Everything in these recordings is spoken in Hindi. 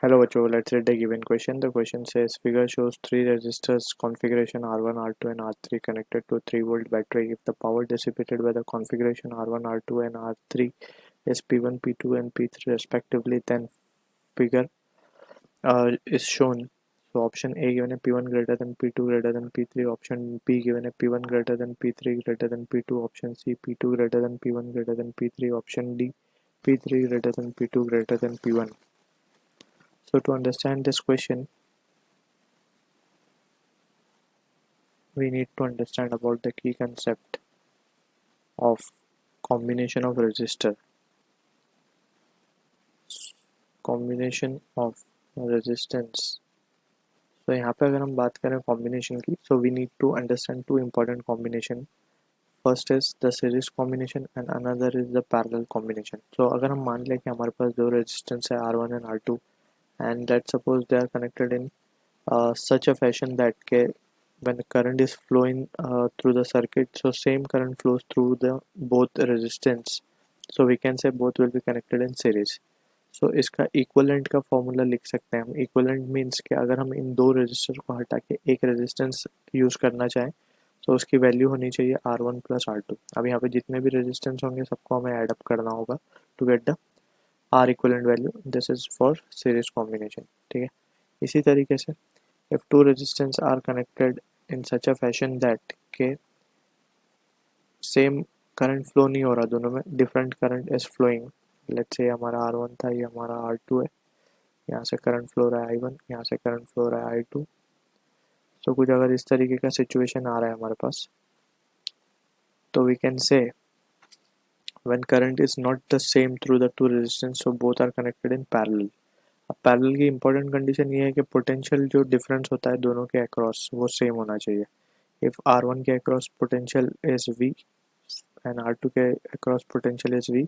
Hello, Bacho. Let's read the given question. The question says figure shows three resistors configuration R1, R2, and R3 connected to 3-volt battery. If the power dissipated by the configuration R1, R2, and R3 is P1, P2, and P3 respectively, then figure is shown. So option A given a P1 greater than P2 greater than P3. Option B given a P1 greater than P3 greater than P2. Option C P2 greater than P1 greater than P3. Option D P3 greater than P2 greater than P1. So to understand this question, we need to understand about the key concept of combination of resistor. Combination of resistance. So यहाँ पे अगर हम बात करें combination की, so we need to understand two important combination. First is the series combination and another is the parallel combination. So अगर हम मान लें कि हमारे पास दो resistance है R1 and R2 and let's suppose they are connected in such a fashion that when the current is flowing through the circuit, so same current flows through the both resistance, so we can say both will be connected in series. So इसका इक्वलेंट का फॉर्मूला लिख सकते हैं हम. इक्वलेंट मीन्स कि अगर हम इन दो रेजिस्टर को हटा के एक रेजिस्टेंस यूज़ करना चाहें तो उसकी वैल्यू होनी चाहिए R1 प्लस R2. अब यहाँ पे जितने भी रेजिस्टेंस होंगे सबको हमें एड अप करना होगा to get the R equivalent value. This is for series combination. ठीक है. इसी तरीके से if two resistors are connected in such a fashion that के same current flow नहीं हो रहा, दोनों में different current is flowing. let's say हमारा R1 था, ये हमारा R2 है, यहाँ से करंट फ्लो रहा है I1, यहाँ से करंट फ्लो रहा है I2. तो कुछ अगर इस तरीके का सिचुएशन आ रहा है हमारे पास, तो we can say when current is not the same through the two resistance, so both are connected in parallel. अब पैरेलल की इंपॉर्टेंट कंडीशन ये है कि पोटेंशियल जो डिफरेंस होता है दोनों के अक्रॉस वो सेम होना चाहिए. इफ़ R1 के across potential is V and R2 के across potential is V,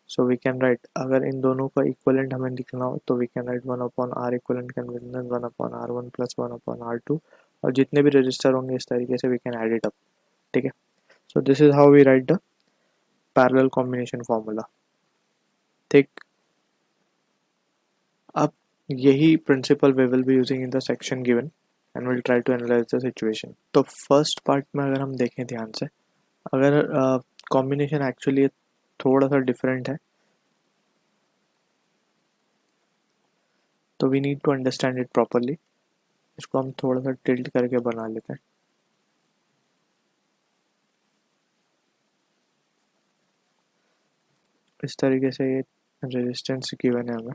so we can write, अगर इन दोनों का इक्वलेंट हमें लिखना हो तो we can write 1/R equivalent convention 1/R1 plus 1/R2, और जितने भी रजिस्टर होंगे इस तरीके से we can add it up. ठीक है. So this is how we write the parallel combination formula. ठीक. अब यही principle we will be using in the section given and will try to analyse the situation. तो फर्स्ट पार्ट में अगर हम देखें ध्यान से, अगर कॉम्बिनेशन एक्चुअली थोड़ा सा डिफरेंट है तो we need to understand it properly. इसको हम थोड़ा सा टिल्ट करके बना लेते हैं. इस तरीके से ये रेजिस्टेंस गिवन है हमें.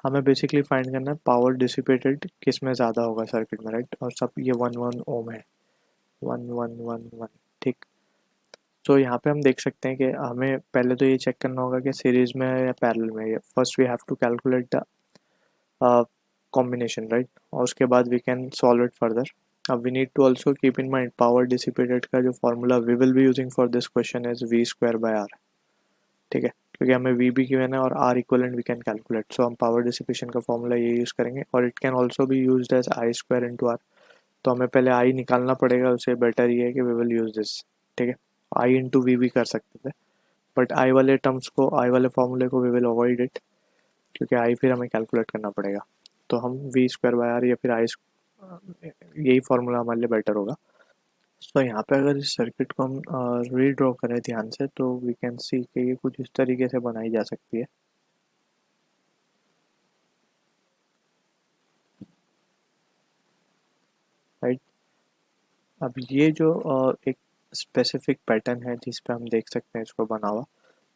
हमें बेसिकली फाइंड करना है पावर डिसिपेटेड किस में ज़्यादा होगा सर्किट में, राइट. और सब ये 1 ओम है, 1 1 1 1. ठीक. तो यहाँ पे हम देख सकते हैं कि हमें पहले तो ये चेक करना होगा कि सीरीज में है या पैरेलल में है. First we have to calculate the combination, right, और उसके बाद we can solve it further. अब we need to also keep in mind power dissipated का जो formula we will be using for this question is V²/R. ठीक है, क्योंकि हमें V भी गिवन है और R equivalent we can calculate. So हम पावर डिसिपेशन का फॉर्मूला ये यूज़ करेंगे और it can also be used as I² × R. तो हमें पहले I निकालना पड़ेगा, उससे बेटर ये है कि वी विल यूज़ दिस. ठीक है. I × V भी कर सकते थे, बट I वाले टर्म्स को, I वाले फॉर्मूले को वी विल अवॉइड इट, क्योंकि I फिर हमें कैलकुलेट करना पड़ेगा. तो हम V²/R या फिर यही फार्मूला हमारे लिए बेटर होगा. सो यहाँ पे अगर इस सर्किट को हम रीड्रॉ करें ध्यान से तो वी कैन सी कि ये कुछ इस तरीके से बनाई जा सकती है. राइट. अब ये जो एक स्पेसिफिक पैटर्न है जिस पे हम देख सकते हैं इसको बना हुआ,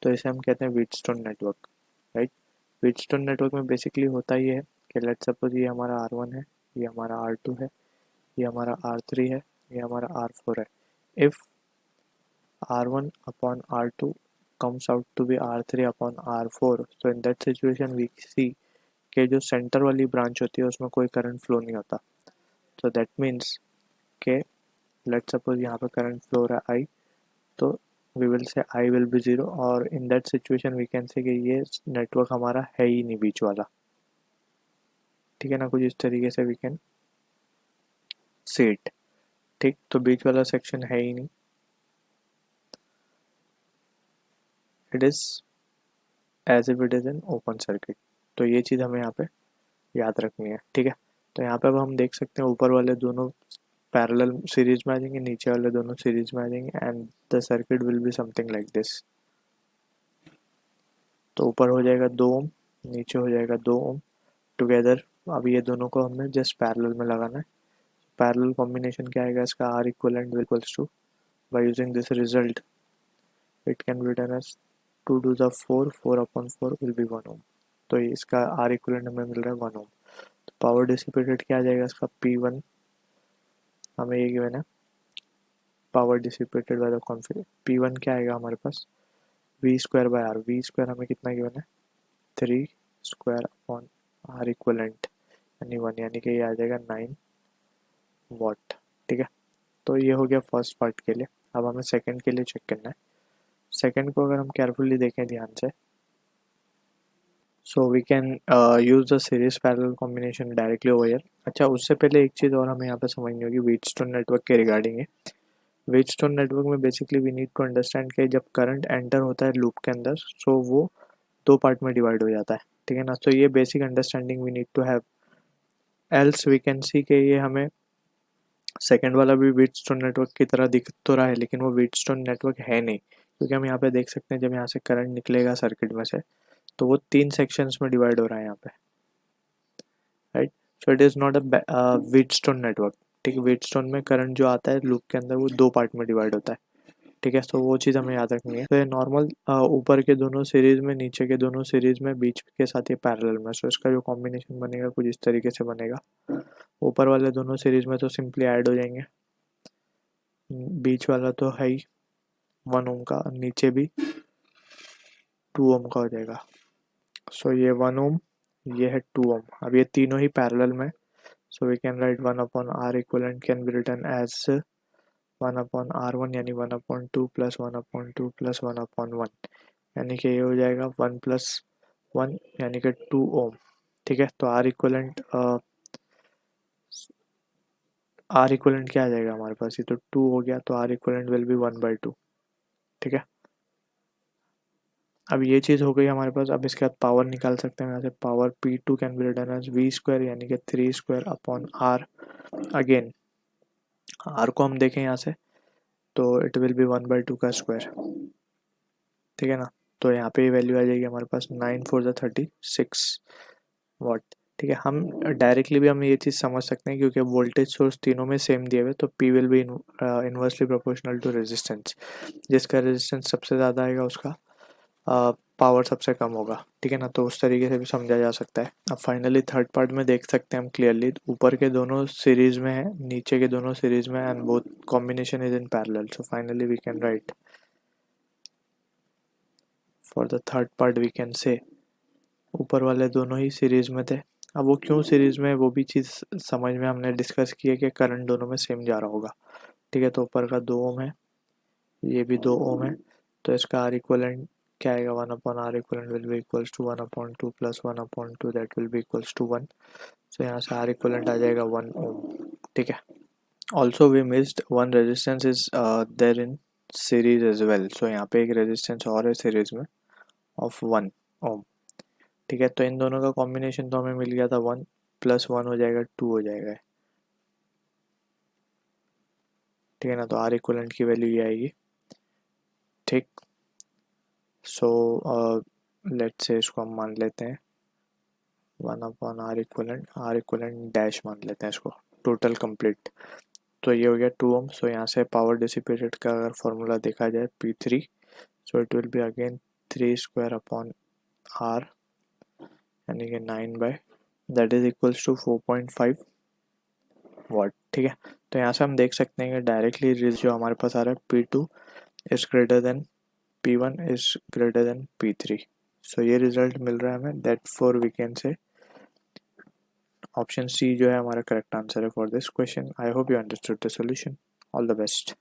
तो इसे हम कहते हैं Wheatstone network. Right. Wheatstone network में बेसिकली होता ये है कि लेट्स सपोज ये हमारा R1 है, ये हमारा R2 है, ये हमारा R3 है, ये हमारा R4 है. If R1/R2 comes out to be R3/R4, so in that situation we see कि जो सेंटर वाली ब्रांच होती है उसमें कोई करंट फ्लो नहीं होता. तो दैट मीन्स के लेट्स सपोज यहाँ पे करंट फ्लो हो रहा है I, तो we will say I will be 0, और in that situation we can say कि ये नेटवर्क हमारा है ही नहीं बीच वाला. ठीक है ना, कुछ इस तरीके से वी कैन सी इट। ठीक, तो बीच वाला सेक्शन है ही नहीं, it is as if it is an open circuit. तो ये चीज़ हमें यहाँ पे याद रखनी है। ठीक है, तो यहाँ पे अब हम देख सकते हैं ऊपर वाले दोनों पैरेलल सीरीज में आ जाएंगे, नीचे वाले दोनों सीरीज में आ जाएंगे and the circuit will be something like this. तो ऊपर हो जाएगा 2 ओम, नीचे हो जाएगा 2 ओम टुगेदर। अब ये दोनों को हमें जस्ट पैरेलल में लगाना है। पैरेलल कॉम्बिनेशन क्या आएगा इसका, R equivalent equals to, by using this result it can be written as 2 to the 4, 4 upon 4 will be 1 ohm. तो ये इसका आर इक्वलेंट हमें मिल रहा है 1 ओम। तो पावर डिसिपेटेड क्या आ जाएगा इसका, P1 हमें ये गिवन है, power dissipated by the configure. P1 क्या आएगा हमारे पास, V square by R. V square हमें कितना गिवन है, 3 स्क्वायर अपॉन आर इक्वलेंट यानी 1, यानी कि ये आ जाएगा 9 वॉट। ठीक है, तो ये हो गया फर्स्ट पार्ट के लिए। अब हमें सेकंड के लिए चेक करना है। सेकंड को अगर हम केयरफुली देखें ध्यान से, so we can use the series parallel combination directly over here. अच्छा, उससे पहले एक चीज़ और हमें यहाँ पे समझनी होगी व्हीटस्टोन नेटवर्क के रिगार्डिंग है। व्हीटस्टोन नेटवर्क में basically we need to understand कि जब करंट एंटर होता है लूप के अंदर, सो वो 2 पार्ट में डिवाइड हो जाता है। ठीक है ना, तो ये basic understanding we need to have, else we can see कि ये हमें सेकंड वाला भी व्हीटस्टोन नेटवर्क की तरह दिख तो रहा है, लेकिन वो व्हीटस्टोन नेटवर्क है नहीं, क्योंकि हम यहाँ पे देख सकते हैं जब यहाँ से करंट निकलेगा सर्किट में से तो वो 3 सेक्शंस में डिवाइड हो रहा है यहाँ पे, right. So it is not a Wheatstone network. ठीक है, व्हीटस्टोन में करंट जो आता है लूप के अंदर वो 2 पार्ट में डिवाइड होता है। ठीक है, तो वो चीज़ हमें याद रखनी है। तो ये नॉर्मल ऊपर के दोनों सीरीज में, नीचे के दोनों सीरीज में, बीच के साथ ये पैरेलल में, सो इसका जो कॉम्बिनेशन बनेगा कुछ इस तरीके से बनेगा। ऊपर वाले दोनों सीरीज में तो सिंपली ऐड हो जाएंगे, बीच वाला तो है ही 1 ओम का, नीचे भी 2 ओम का हो जाएगा। सो ये 1 ओम, ये है 2 ओम। अब ये तीनों ही पैरेलल में, so we can write 1 upon R equivalent can be written as 1 upon R one, यानी 1 upon 2 plus 1 upon 2 plus 1 upon 1, यानी कि ये हो जाएगा 1 प्लस 1 यानी कि 2 ओम। ठीक है, तो आर इक्वलेंट क्या आ जाएगा हमारे पास, ये तो 2 हो गया, तो आर इक्वलेंट विल बी 1/2। ठीक है, अब ये चीज़ हो गई हमारे पास। अब इसके बाद पावर निकाल सकते हैं यहाँ से, power P2 can be written as V square यानी कि 3 square upon R. Again R को हम देखें यहाँ से तो इट विल बी 1/2 का स्क्वायर। ठीक है ना, तो यहाँ पे वैल्यू आ जाएगी हमारे पास 9 4 ज़ा 36 वाट। ठीक है, हम डायरेक्टली भी हम ये चीज़ समझ सकते हैं क्योंकि वोल्टेज सोर्स तीनों में सेम दिए हुए, तो P will be inversely proportional to resistance. जिसका रेजिस्टेंस सबसे ज़्यादा आएगा उसका पावर सबसे कम होगा। ठीक है ना, तो उस तरीके से भी समझा जा सकता है। अब फाइनली थर्ड पार्ट में देख सकते हैं हम क्लियरली, ऊपर के दोनों सीरीज में है, नीचे के दोनों सीरीज में, and both combination is in parallel. So finally we can write for the third part we can say ऊपर वाले दोनों ही सीरीज में थे। अब वो क्यों सीरीज में, वो भी चीज़ समझ में हमने डिस्कस की है कि करंट दोनों में सेम जा रहा होगा। ठीक है, तो ऊपर का 2 ओम है, ये भी 2 ओम है, तो इसका आर इक्वलेंट क्या आएगा, 1 upon R equivalent will be equals to 1 upon 2 plus 1 upon 2 that will be equals to 1। सो यहाँ से आर इक्वलेंट आ जाएगा 1 ओम। ठीक है, also we missed one resistance is there in series as well. So यहाँ पे एक रेजिस्टेंस और है सीरीज में ऑफ 1 ओम। ठीक है, तो इन दोनों का कॉम्बिनेशन तो हमें मिल गया था 1 प्लस 1 हो जाएगा 2 हो जाएगा। ठीक है ना, तो आर इक्वलेंट की वैल्यू ये आएगी। ठीक, सो लेट्स से इसको हम मान लेते हैं 1 अपॉन आर इक्वलेंट डैश मान लेते हैं इसको, टोटल कंप्लीट। तो ये हो गया 2 ओम। सो यहाँ से पावर डिसिपेटेड का अगर फॉर्मूला देखा जाए P3, so it will be again 3 square upon R यानी कि 9 by that is equals to 4.5 watt. ठीक है, तो यहाँ से हम देख सकते हैं कि डायरेक्टली जो हमारे पास आ रहा है P2 is greater than P1 is greater than P3। So ये रिजल्ट मिल रहा है हमें, that for we can say option C जो है हमारा करेक्ट आंसर है for this question. I hope you understood the solution. All the best.